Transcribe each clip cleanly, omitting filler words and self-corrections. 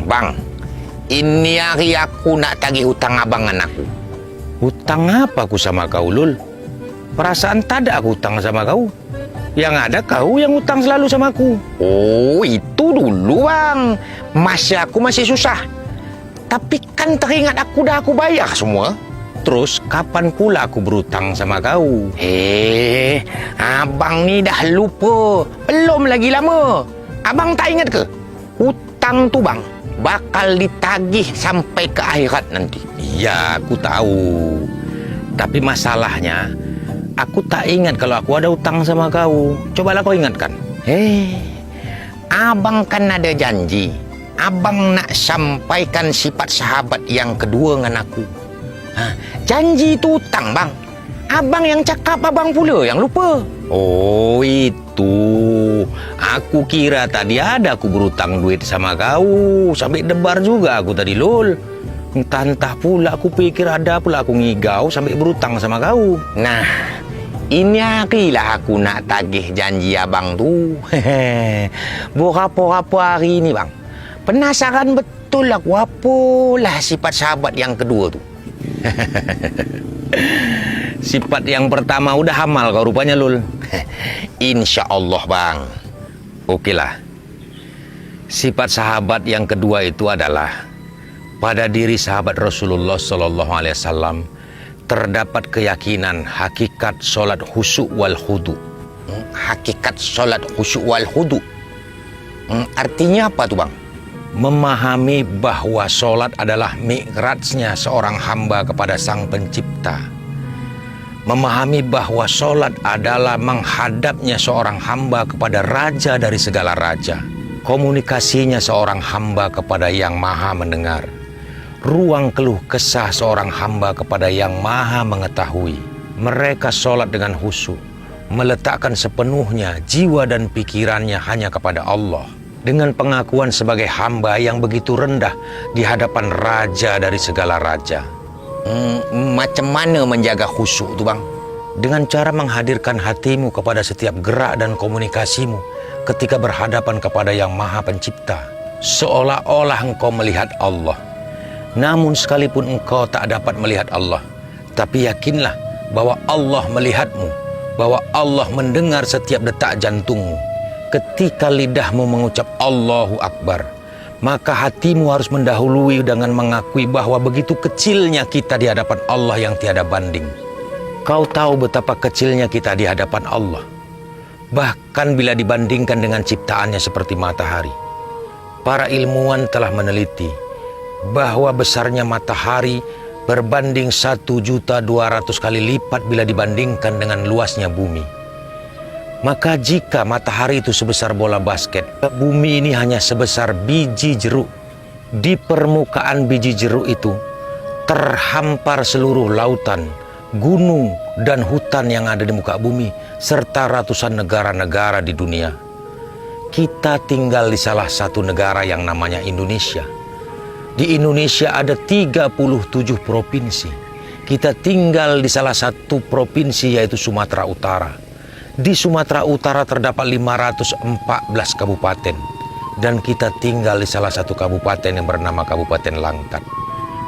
Bang, ini hari aku nak tagih hutang abangan aku. Hutang apa aku sama kau, Lul? Perasaan tak ada aku hutang sama kau. Yang ada kau yang hutang selalu sama aku. Oh, itu dulu bang. Masa aku masih susah. Tapi kan teringat aku bayar semua. Terus kapan pula aku berhutang sama kau? Abang ni dah lupa. Belum lagi lama. Abang tak ingat ke? Hutang tu bang bakal ditagih sampai ke akhirat nanti. Iya, aku tahu. Tapi masalahnya, aku tak ingat kalau aku ada hutang sama kau. Cobalah kau ingatkan. Abang kan ada janji. Abang nak sampaikan sifat sahabat yang kedua dengan aku. Janji itu hutang bang. Abang yang cakap, abang pula yang lupa. Oh, itu. Aku kira tadi ada aku berhutang duit sama kau. Sampai debar juga aku tadi, Lul. Entah pula aku pikir ada pula aku ngigau sampai berhutang sama kau. Nah, ini harilah aku nak tagih janji abang tu. Berapa hari ini bang. Penasaran betul aku apalah sifat sahabat yang kedua tu. Sifat yang pertama udah hamal kau rupanya, Lul. Insya Allah bang. Okelah. Sifat sahabat yang kedua itu adalah pada diri sahabat Rasulullah Sallallahu Alaihi Wasallam terdapat keyakinan hakikat solat khusyuk wal khudu. Hakikat solat khusyuk wal khudu. Artinya apa tuh bang? Memahami bahwa solat adalah mi'rajnya seorang hamba kepada Sang Pencipta. Memahami bahwa solat adalah menghadapnya seorang hamba kepada raja dari segala raja. Komunikasinya seorang hamba kepada yang maha mendengar. Ruang keluh kesah seorang hamba kepada yang maha mengetahui. Mereka solat dengan khusyuk, meletakkan sepenuhnya jiwa dan pikirannya hanya kepada Allah. Dengan pengakuan sebagai hamba yang begitu rendah di hadapan raja dari segala raja. Macam mana menjaga khusyuk tu bang? Dengan cara menghadirkan hatimu kepada setiap gerak dan komunikasimu ketika berhadapan kepada yang maha pencipta. Seolah-olah engkau melihat Allah. Namun sekalipun engkau tak dapat melihat Allah, tapi yakinlah bahwa Allah melihatmu, bahwa Allah mendengar setiap detak jantungmu. Ketika lidahmu mengucap Allahu Akbar, maka hatimu harus mendahului dengan mengakui bahwa begitu kecilnya kita di hadapan Allah yang tiada banding. Kau tahu betapa kecilnya kita di hadapan Allah, bahkan bila dibandingkan dengan ciptaannya seperti matahari. Para ilmuwan telah meneliti bahwa besarnya matahari berbanding 1.200.000 kali lipat bila dibandingkan dengan luasnya bumi. Maka jika matahari itu sebesar bola basket, bumi ini hanya sebesar biji jeruk. Di permukaan biji jeruk itu terhampar seluruh lautan, gunung, dan hutan yang ada di muka bumi, serta ratusan negara-negara di dunia. Kita tinggal di salah satu negara yang namanya Indonesia. Di Indonesia ada 37 provinsi. Kita tinggal di salah satu provinsi yaitu Sumatera Utara. Di Sumatera Utara terdapat 514 kabupaten. Dan kita tinggal di salah satu kabupaten yang bernama Kabupaten Langkat.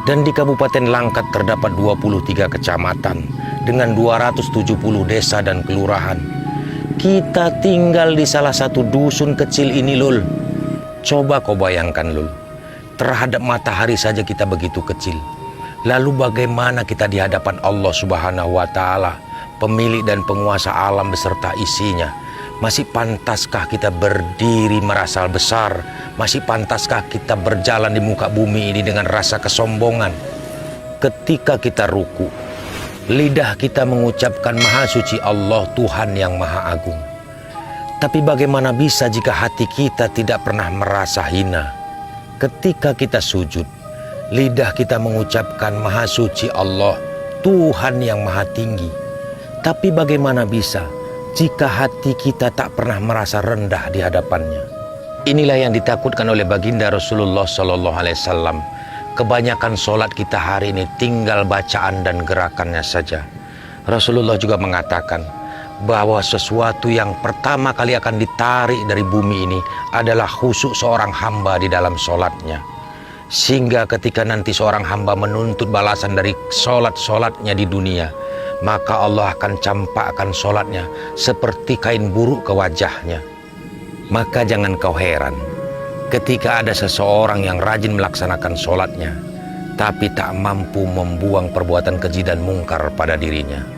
Dan di Kabupaten Langkat terdapat 23 kecamatan dengan 270 desa dan kelurahan. Kita tinggal di salah satu dusun kecil ini, Lul. Coba kau bayangkan, Lul. Terhadap matahari saja kita begitu kecil. Lalu bagaimana kita di hadapan Allah Subhanahu wa Ta'ala, pemilik dan penguasa alam beserta isinya? Masih pantaskah kita berdiri merasa besar? Masih pantaskah kita berjalan di muka bumi ini dengan rasa kesombongan? Ketika kita ruku, lidah kita mengucapkan Maha Suci Allah, Tuhan yang Maha Agung. Tapi bagaimana bisa jika hati kita tidak pernah merasa hina? Ketika kita sujud, lidah kita mengucapkan Maha Suci Allah, Tuhan yang Maha Tinggi. Tapi bagaimana bisa jika hati kita tak pernah merasa rendah di hadapannya? Inilah yang ditakutkan oleh baginda Rasulullah Sallallahu Alaihi Wasallam. Kebanyakan solat kita hari ini tinggal bacaan dan gerakannya saja. Rasulullah juga mengatakan bahwa sesuatu yang pertama kali akan ditarik dari bumi ini adalah khusyuk seorang hamba di dalam sholatnya. Sehingga ketika nanti seorang hamba menuntut balasan dari sholat-sholatnya di dunia, maka Allah akan campakkan sholatnya seperti kain buruk ke wajahnya. Maka jangan kau heran ketika ada seseorang yang rajin melaksanakan sholatnya, tapi tak mampu membuang perbuatan keji dan mungkar pada dirinya.